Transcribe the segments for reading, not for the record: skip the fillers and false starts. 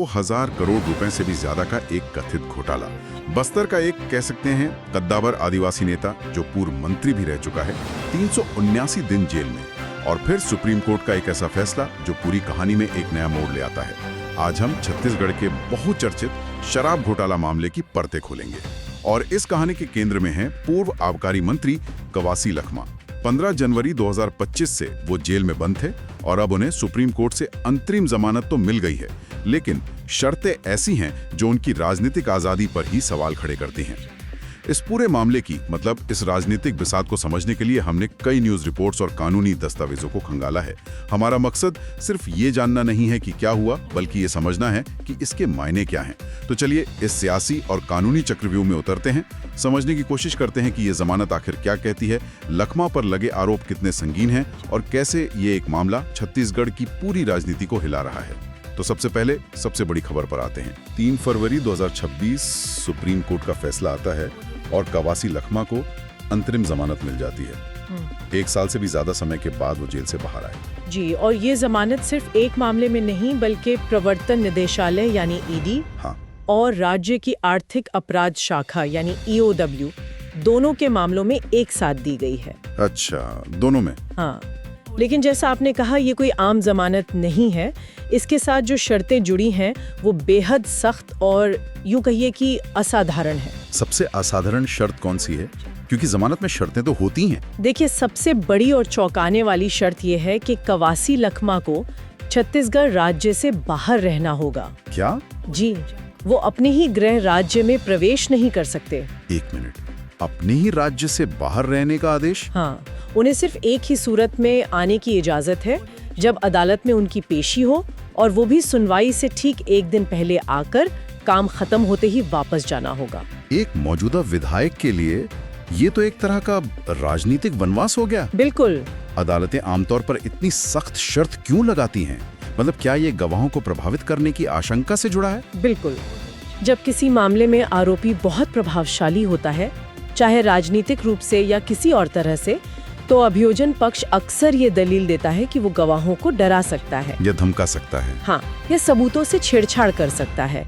2,000 करोड़ रुपए से भी ज्यादा का एक कथित घोटाला। बस्तर का एक कह सकते हैं कद्दावर आदिवासी नेता जो पूर्व मंत्री भी रह चुका है, 379 दिन जेल में। और फिर सुप्रीम कोर्ट का एक ऐसा फैसला जो पूरी कहानी में एक नया मोड़ ले आता है। आज हम छत्तीसगढ़ के बहुचर्चित शराब घोटाला मामले की परतें खोलेंगे और इस कहानी के केंद्र में है पूर्व आबकारी मंत्री कवासी लखमा। 15 जनवरी 2025 से वो जेल में बंद थे और अब उन्हें सुप्रीम कोर्ट से अंतरिम जमानत तो मिल गई है, लेकिन शर्तें ऐसी हैं जो उनकी राजनीतिक आजादी पर ही सवाल खड़े करती हैं। इस पूरे मामले की मतलब इस राजनीतिक बिसात को समझने के लिए हमने कई न्यूज रिपोर्ट्स और कानूनी दस्तावेजों को खंगाला है। हमारा मकसद सिर्फ ये जानना नहीं है कि क्या हुआ, बल्कि ये समझना है कि इसके मायने क्या हैं। तो चलिए इस सियासी और कानूनी चक्रव्यूह में उतरते हैं, समझने की कोशिश करते हैं कि ये जमानत आखिर क्या कहती है, लखमा पर लगे आरोप कितने संगीन हैं और कैसे ये एक मामला छत्तीसगढ़ की पूरी राजनीति को हिला रहा है। तो सबसे पहले सबसे बड़ी खबर पर आते हैं। 3 फरवरी 2026 सुप्रीम कोर्ट का फैसला आता है और कवासी लखमा को अंतरिम जमानत मिल जाती है। 1 साल से भी ज्यादा समय के बाद वो जेल से बाहर आए। जी, और ये जमानत सिर्फ एक मामले में नहीं बल्कि प्रवर्तन निदेशालय यानी ईडी और राज्य की आर्थिक अपराध शाखा यानी EOW दोनों के मामलों में एक साथ दी गई है। अच्छा, दोनों में? हाँ, लेकिन जैसा आपने कहा ये कोई आम जमानत नहीं है। इसके साथ जो शर्तें जुड़ी हैं वो बेहद सख्त और यूं कहिए कि असाधारण है। सबसे असाधारण शर्त कौन सी है? क्योंकि जमानत में शर्तें तो होती हैं। देखिए, सबसे बड़ी और चौंकाने वाली शर्त ये है कि कवासी लखमा को छत्तीसगढ़ राज्य से बाहर रहना होगा। क्या? जी, वो अपने ही गृह राज्य में प्रवेश नहीं कर सकते। 1 मिनट, अपने ही राज्य से बाहर रहने का आदेश? हाँ, उन्हें सिर्फ एक ही सूरत में आने की इजाजत है, जब अदालत में उनकी पेशी हो और वो भी सुनवाई से ठीक 1 दिन पहले आकर काम खत्म होते ही वापस जाना होगा। एक मौजूदा विधायक के लिए ये तो एक तरह का राजनीतिक वनवास हो गया। बिल्कुल। अदालतें आमतौर पर इतनी सख्त शर्त क्यों लगाती हैं? मतलब क्या ये गवाहों को प्रभावित करने की आशंका से जुड़ा है? बिल्कुल। जब किसी मामले में आरोपी बहुत प्रभावशाली होता है, चाहे राजनीतिक रूप से या किसी और तरह से, तो अभियोजन पक्ष अक्सर ये दलील देता है कि वो गवाहों को डरा सकता है या धमका सकता है। हाँ, या सबूतों से छेड़छाड़ कर सकता है।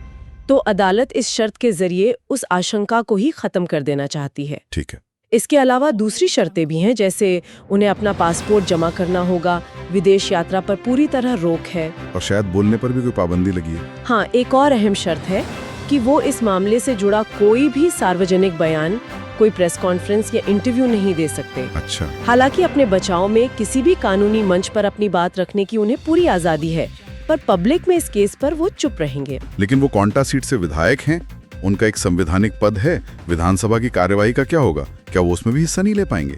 तो अदालत इस शर्त के जरिए उस आशंका को ही खत्म कर देना चाहती है। ठीक है। इसके अलावा दूसरी शर्तें भी हैं, जैसे उन्हें अपना पासपोर्ट जमा करना होगा, विदेश यात्रा पर पूरी तरह रोक है और शायद बोलने पर भी कोई पाबंदी लगी है। हाँ, एक और अहम शर्त है कि वो इस मामले से जुड़ा कोई भी सार्वजनिक बयान, कोई प्रेस कॉन्फ्रेंस या इंटरव्यू नहीं दे सकते। अच्छा। हालांकि अपने बचाव में किसी भी कानूनी मंच पर अपनी बात रखने की उन्हें पूरी आजादी है, पर पब्लिक में इस केस पर वो चुप रहेंगे। लेकिन वो कोंटा सीट से विधायक हैं, उनका एक संवैधानिक पद है। विधानसभा की कार्यवाही का क्या होगा? क्या वो उसमें भी हिस्सा नहीं ले पाएंगे?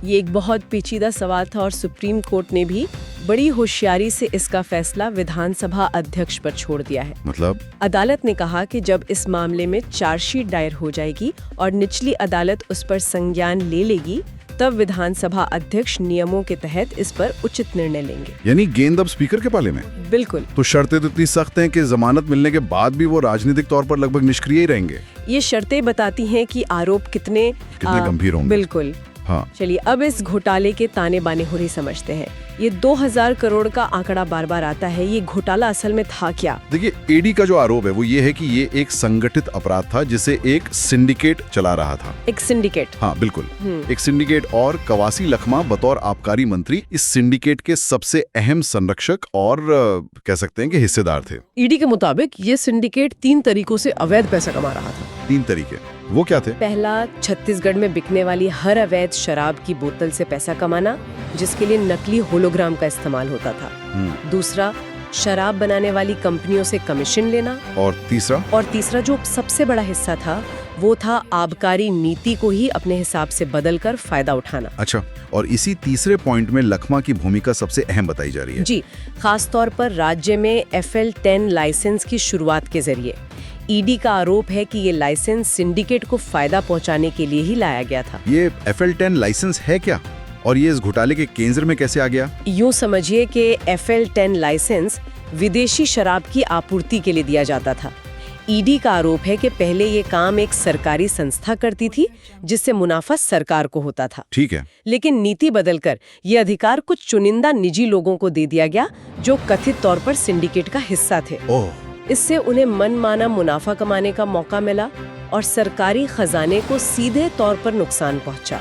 ये एक बहुत पेचीदा सवाल था और सुप्रीम कोर्ट ने भी बड़ी होशियारी से इसका फैसला विधानसभा अध्यक्ष पर छोड़ दिया है। मतलब? अदालत ने कहा कि जब इस मामले में चार्जशीट दायर हो जाएगी और निचली अदालत उस पर संज्ञान ले लेगी, तब विधानसभा अध्यक्ष नियमों के तहत इस पर उचित निर्णय लेंगे। यानी गेंद अब स्पीकर के पाले में? बिल्कुल। तो शर्तें तो इतनी सख्त हैं कि जमानत मिलने के बाद भी वो राजनीतिक तौर पर लगभग निष्क्रिय ही रहेंगे। ये शर्तें बताती हैं कि आरोप कितने गंभीर होंगे। बिल्कुल। हाँ। चलिए अब इस घोटाले के ताने बाने हो रही समझते हैं। ये 2000 करोड़ का आंकड़ा बार बार आता है। ये घोटाला असल में था क्या? देखिए, ईडी का जो आरोप है वो ये है कि ये एक संगठित अपराध था जिसे एक सिंडिकेट चला रहा था। एक सिंडिकेट? हाँ, बिल्कुल। एक सिंडिकेट, और कवासी लखमा बतौर आबकारी मंत्री इस सिंडिकेट के सबसे अहम संरक्षक और कह सकते हैं कि हिस्सेदार थे। ईडी के मुताबिक ये सिंडिकेट 3 तरीकों से अवैध पैसा कमा रहा था। 3 तरीके? वो क्या थे? पहला, छत्तीसगढ़ में बिकने वाली हर अवैध शराब की बोतल से पैसा कमाना, जिसके लिए नकली होलोग्राम का इस्तेमाल होता था। दूसरा, शराब बनाने वाली कंपनियों से कमीशन लेना। और तीसरा जो सबसे बड़ा हिस्सा था वो था आबकारी नीति को ही अपने हिसाब से बदलकर फायदा उठाना। अच्छा, और इसी तीसरे पॉइंट में लखमा की भूमिका सबसे अहम बताई जा रही है। जी, खास तौर पर राज्य में FL10 लाइसेंस की शुरुआत के जरिए। ईडी का आरोप है कि ये लाइसेंस सिंडिकेट को फायदा पहुंचाने के लिए ही लाया गया था। ये FL10 लाइसेंस है क्या, और ये इस घोटाले के केंद्र में कैसे आ गया? यूं समझिए कि FL10 लाइसेंस विदेशी शराब की आपूर्ति के लिए दिया जाता था। ईडी का आरोप है कि पहले ये काम एक सरकारी संस्था करती थी, जिससे मुनाफा सरकार को होता था। ठीक है। लेकिन नीति बदलकर ये अधिकार कुछ चुनिंदा निजी लोगों को दे दिया गया, जो कथित तौर पर सिंडिकेट का हिस्सा थे। ओह। इससे उन्हें मनमाना मुनाफा कमाने का मौका मिला और सरकारी खजाने को सीधे तौर पर नुकसान पहुंचा।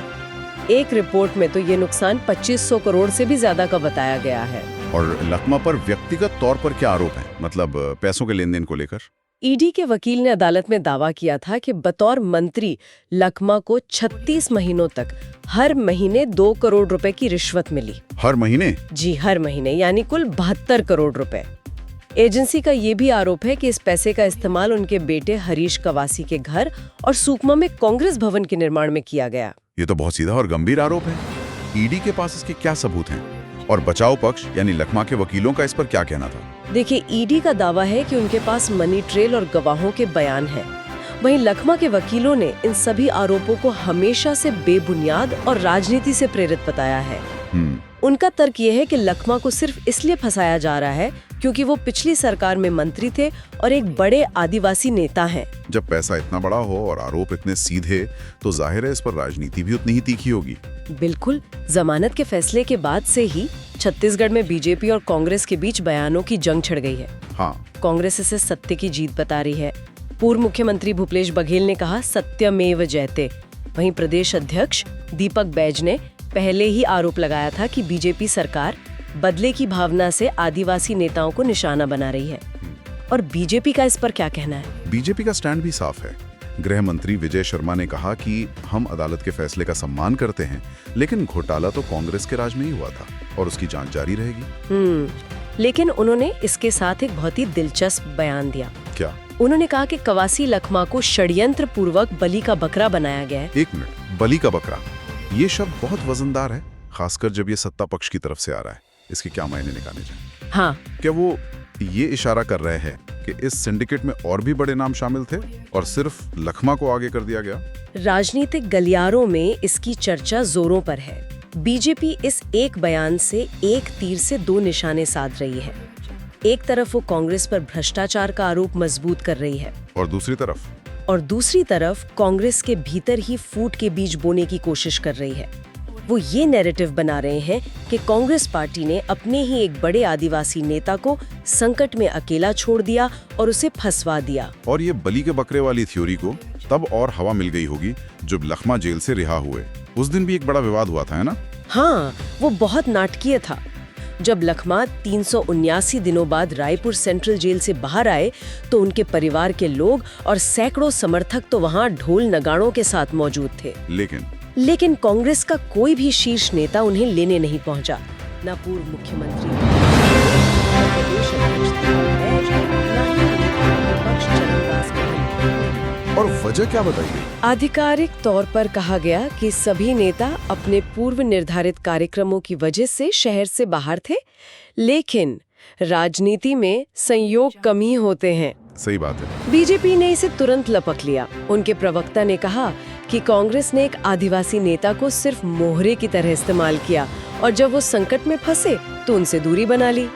एक रिपोर्ट में तो ये नुकसान 2500 करोड़ से भी ज्यादा का बताया गया है। और लखमा पर व्यक्तिगत तौर पर क्या आरोप है, मतलब पैसों के लेन देन को लेकर? ईडी के वकील ने अदालत में दावा किया था कि बतौर मंत्री लखमा को 36 महीनों तक हर महीने 2 करोड़ रुपए की रिश्वत मिली। हर महीने? जी, हर महीने, यानी कुल 72 करोड़ रुपए। एजेंसी का ये भी आरोप है कि इस पैसे का इस्तेमाल उनके बेटे हरीश कवासी के घर और सुकमा में कांग्रेस भवन के निर्माण में किया गया। ये तो बहुत सीधा और गंभीर आरोप है। ईडी के पास इसके क्या सबूत हैं? और बचाव पक्ष यानी लखमा के वकीलों का इस पर क्या कहना था? देखिए, ईडी का दावा है कि उनके पास मनी ट्रेल और गवाहों के बयान हैं। वहीं लखमा के वकीलों ने इन सभी आरोपों को हमेशा से बेबुनियाद और राजनीति से प्रेरित बताया है। उनका तर्क ये है कि लखमा को सिर्फ इसलिए फंसाया जा रहा है क्योंकि वो पिछली सरकार में मंत्री थे और एक बड़े आदिवासी नेता हैं। जब पैसा इतना बड़ा हो और आरोप इतने सीधे, तो जाहिर है इस पर राजनीति भी उतनी ही तीखी होगी। बिल्कुल। जमानत के फैसले के बाद से ही छत्तीसगढ़ में बीजेपी और कांग्रेस के बीच बयानों की जंग छिड़ गई है। हाँ। कांग्रेस इसे सत्य की जीत बता रही है। पूर्व मुख्यमंत्री भूपेश बघेल ने कहा सत्यमेव जयते। वहीं प्रदेश अध्यक्ष दीपक बैज ने पहले ही आरोप लगाया था कि बीजेपी सरकार बदले की भावना से आदिवासी नेताओं को निशाना बना रही है। और बीजेपी का इस पर क्या कहना है? बीजेपी का स्टैंड भी साफ है। गृह मंत्री विजय शर्मा ने कहा कि हम अदालत के फैसले का सम्मान करते हैं, लेकिन घोटाला तो कांग्रेस के राज में ही हुआ था और उसकी जांच जारी रहेगी। लेकिन उन्होंने इसके साथ एक बहुत ही दिलचस्प बयान दिया। क्या? उन्होंने कहा कि कवासी लखमा को षड्यंत्र पूर्वक बलि का बकरा बनाया गया है। एक मिनट, बलि का बकरा, ये शब्द बहुत वजनदार है, खासकर जब ये सत्ता पक्ष की तरफ से आ रहा है। इसके क्या मायने निकाले जाए? हाँ, क्या वो ये इशारा कर रहे हैं कि इस सिंडिकेट में और भी बड़े नाम शामिल थे और सिर्फ लखमा को आगे कर दिया गया? राजनीतिक गलियारों में इसकी चर्चा जोरों पर है। बीजेपी इस एक बयान से एक तीर से 2 निशाने साध रही है। एक तरफ वो कांग्रेस पर भ्रष्टाचार का आरोप मजबूत कर रही है और दूसरी तरफ कांग्रेस के भीतर ही फूट के बीज बोने की कोशिश कर रही है। वो ये नैरेटिव बना रहे हैं कि कांग्रेस पार्टी ने अपने ही एक बड़े आदिवासी नेता को संकट में अकेला छोड़ दिया और उसे फंसवा दिया। और ये बलि के बकरे वाली थ्योरी को तब और हवा मिल गई होगी जब लखमा जेल से रिहा हुए। उस दिन भी एक बड़ा विवाद हुआ था, है ना? हाँ, वो बहुत नाटकीय था। जब लखमा 379 दिनों बाद रायपुर सेंट्रल जेल से बाहर आए तो उनके परिवार के लोग और सैकड़ों समर्थक तो वहाँ ढोल नगाड़ों के साथ मौजूद थे। लेकिन कांग्रेस का कोई भी शीर्ष नेता उन्हें लेने नहीं पहुंचा। न पूर्व मुख्यमंत्री, न प्रदेश अध्यक्ष, न ही विपक्ष चरणदास महंत। और वजह क्या बताई गई? आधिकारिक तौर पर कहा गया कि सभी नेता अपने पूर्व निर्धारित कार्यक्रमों की वजह से शहर से बाहर थे, लेकिन राजनीति में संयोग कम ही होते हैं। सही बात है। बीजेपी ने इसे तुरंत लपक लिया। उनके प्रवक्ता ने कहा कि कांग्रेस ने एक आदिवासी नेता को सिर्फ मोहरे की तरह इस्तेमाल किया और जब वो संकट में फंसे तो उनसे दूरी बना ली।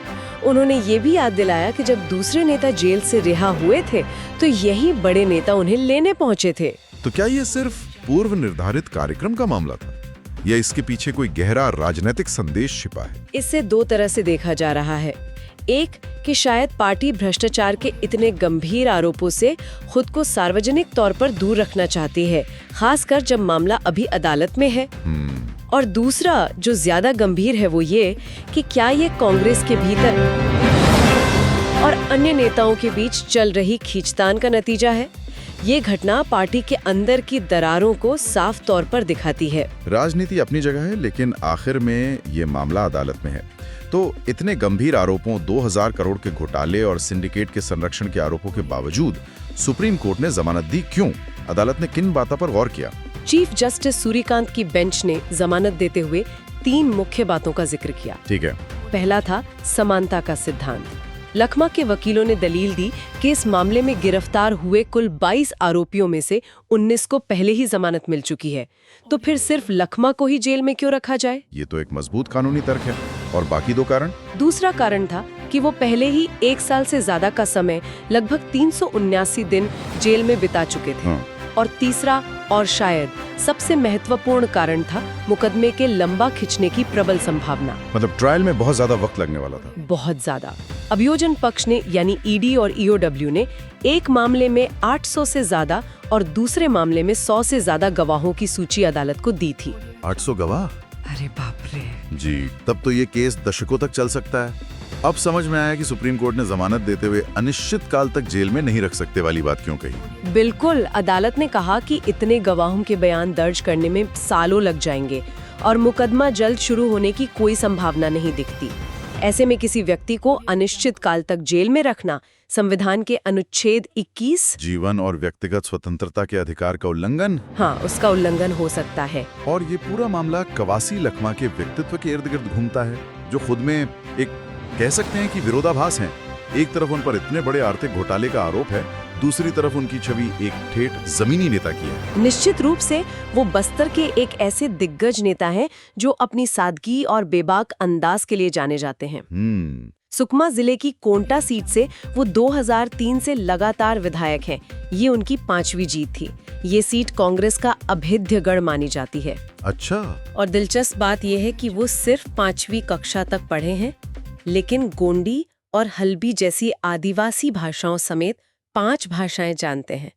उन्होंने ये भी याद दिलाया कि जब दूसरे नेता जेल से रिहा हुए थे तो यही बड़े नेता उन्हें लेने पहुंचे थे। तो क्या ये सिर्फ पूर्व निर्धारित कार्यक्रम का मामला था या इसके पीछे कोई गहरा राजनीतिक संदेश छिपा है? इसे 2 तरह से देखा जा रहा है। एक कि शायद पार्टी भ्रष्टाचार के इतने गंभीर आरोपों से खुद को सार्वजनिक तौर पर दूर रखना चाहती है, खासकर जब मामला अभी अदालत में है। और दूसरा जो ज्यादा गंभीर है वो ये कि क्या ये कांग्रेस के भीतर और अन्य नेताओं के बीच चल रही खींचतान का नतीजा है। ये घटना पार्टी के अंदर की दरारों को साफ तौर पर दिखाती है। राजनीति अपनी जगह है, लेकिन आखिर में ये मामला अदालत में है। तो इतने गंभीर आरोपों, 2000 करोड़ के घोटाले और सिंडिकेट के संरक्षण के आरोपों के बावजूद सुप्रीम कोर्ट ने जमानत दी क्यों? अदालत ने किन बातों पर गौर किया? चीफ जस्टिस सूर्यकांत की बेंच ने जमानत देते हुए 3 मुख्य बातों का जिक्र किया। ठीक है। पहला था समानता का सिद्धांत। लखमा के वकीलों ने दलील दी कि इस मामले में गिरफ्तार हुए कुल 22 आरोपियों में से 19 को पहले ही जमानत मिल चुकी है, तो फिर सिर्फ लखमा को ही जेल में क्यों रखा जाए? ये तो एक मजबूत कानूनी तर्क है। और बाकी 2 कारण? दूसरा कारण था कि वो पहले ही 1 साल से ज्यादा का समय, लगभग 379 दिन जेल में बिता चुके थे। और तीसरा और शायद सबसे महत्वपूर्ण कारण था मुकदमे के लंबा खिंचने की प्रबल संभावना। मतलब ट्रायल में बहुत ज्यादा वक्त लगने वाला था। बहुत ज्यादा। अभियोजन पक्ष ने यानी ईडी और ईओडब्ल्यू ने एक मामले में 800 से ज्यादा और दूसरे मामले में 100 से ज्यादा गवाहों की सूची अदालत को दी थी। 800 गवाह? अरे बाप रे। जी, तब तो ये केस दशकों तक चल सकता है। अब समझ में आया कि सुप्रीम कोर्ट ने जमानत देते हुए अनिश्चित काल तक जेल में नहीं रख सकते वाली बात क्यों कही। बिल्कुल, अदालत ने कहा कि इतने गवाहों के बयान दर्ज करने में सालों लग जाएंगे और मुकदमा जल्द शुरू होने की कोई संभावना नहीं दिखती। ऐसे में किसी व्यक्ति को अनिश्चित काल तक जेल में रखना संविधान के अनुच्छेद 21 जीवन और व्यक्तिगत स्वतंत्रता के अधिकार का उल्लंघन, हाँ, उसका उल्लंघन हो सकता है। और ये पूरा मामला कवासी लखमा के व्यक्तित्व के इर्द गिर्द घूमता है, जो खुद में एक कह सकते हैं कि विरोधाभास हैं। एक तरफ उन पर इतने बड़े आर्थिक घोटाले का आरोप है, दूसरी तरफ उनकी छवि एक ठेठ जमीनी नेता की है। निश्चित रूप से वो बस्तर के एक ऐसे दिग्गज नेता हैं जो अपनी सादगी और बेबाक अंदाज के लिए जाने जाते हैं। सुकमा जिले की कोंटा सीट से वो 2003 से लगातार विधायक हैं। ये उनकी 5वीं जीत थी। ये सीट कांग्रेस का अभेद्य गढ़ मानी जाती है। अच्छा। और दिलचस्प बात यह है कि वो सिर्फ 5वीं कक्षा तक पढ़े हैं, लेकिन गोंडी और हल्बी जैसी आदिवासी भाषाओं समेत 5 भाषाएं जानते हैं।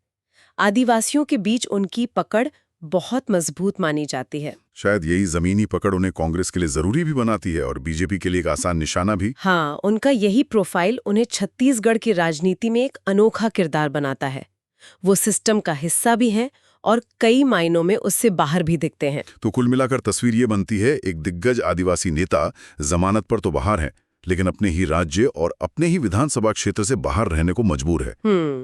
आदिवासियों के बीच उनकी पकड़ बहुत मजबूत मानी जाती है। शायद यही जमीनी पकड़ उन्हें कांग्रेस के लिए जरूरी भी बनाती है और बीजेपी के लिए एक आसान निशाना भी। हाँ, उनका यही प्रोफाइल उन्हें छत्तीसगढ़ की राजनीति में एक अनोखा किरदार बनाता है। वो सिस्टम का हिस्सा भी हैं और कई मायनों में उससे बाहर भी दिखते हैं। तो कुल मिलाकर तस्वीर ये बनती है, एक दिग्गज आदिवासी नेता जमानत पर तो बाहर है, लेकिन अपने ही राज्य और अपने ही विधानसभा क्षेत्र से बाहर रहने को मजबूर है।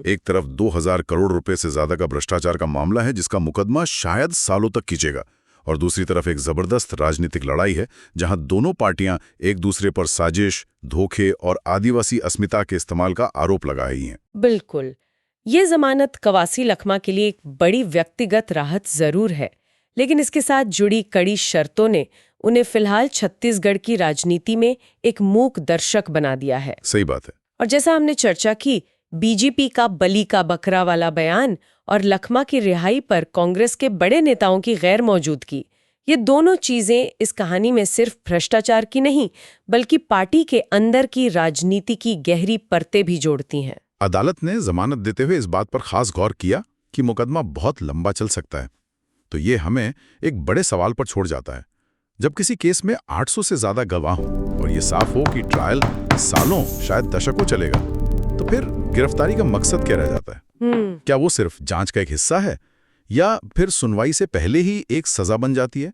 एक तरफ 2000 करोड़ रुपए से ज्यादा का भ्रष्टाचार का मामला है जिसका मुकदमा शायद सालों तक खींचेगा, और दूसरी तरफ एक जबरदस्त राजनीतिक लड़ाई है जहां दोनों पार्टियां एक दूसरे पर साजिश, धोखे और आदिवासी अस्मिता के इस्तेमाल का आरोप लगा रही हैं। बिल्कुल, ये जमानत कवासी लखमा के लिए एक बड़ी व्यक्तिगत राहत जरूर है, लेकिन इसके साथ जुड़ी कड़ी शर्तों ने उन्हें फिलहाल छत्तीसगढ़ की राजनीति में एक मूक दर्शक बना दिया है। सही बात है। और जैसा हमने चर्चा की, बीजेपी का बली का बकरा वाला बयान और लखमा की रिहाई पर कांग्रेस के बड़े नेताओं की गैर मौजूदगी, ये दोनों चीजें इस कहानी में सिर्फ भ्रष्टाचार की नहीं, बल्कि पार्टी के अंदर की राजनीति की गहरी परतें भी जोड़ती हैं। अदालत ने जमानत देते हुए इस बात पर खास गौर किया कि मुकदमा बहुत लंबा चल सकता है, तो ये हमें एक बड़े सवाल पर छोड़ जाता है। जब किसी केस में 800 से ज्यादा गवाह हों और ये साफ हो कि ट्रायल सालों, शायद दशकों चलेगा, तो फिर गिरफ्तारी का मकसद क्या रह जाता है? क्या वो सिर्फ जांच का एक हिस्सा है, या फिर सुनवाई से पहले ही एक सजा बन जाती है?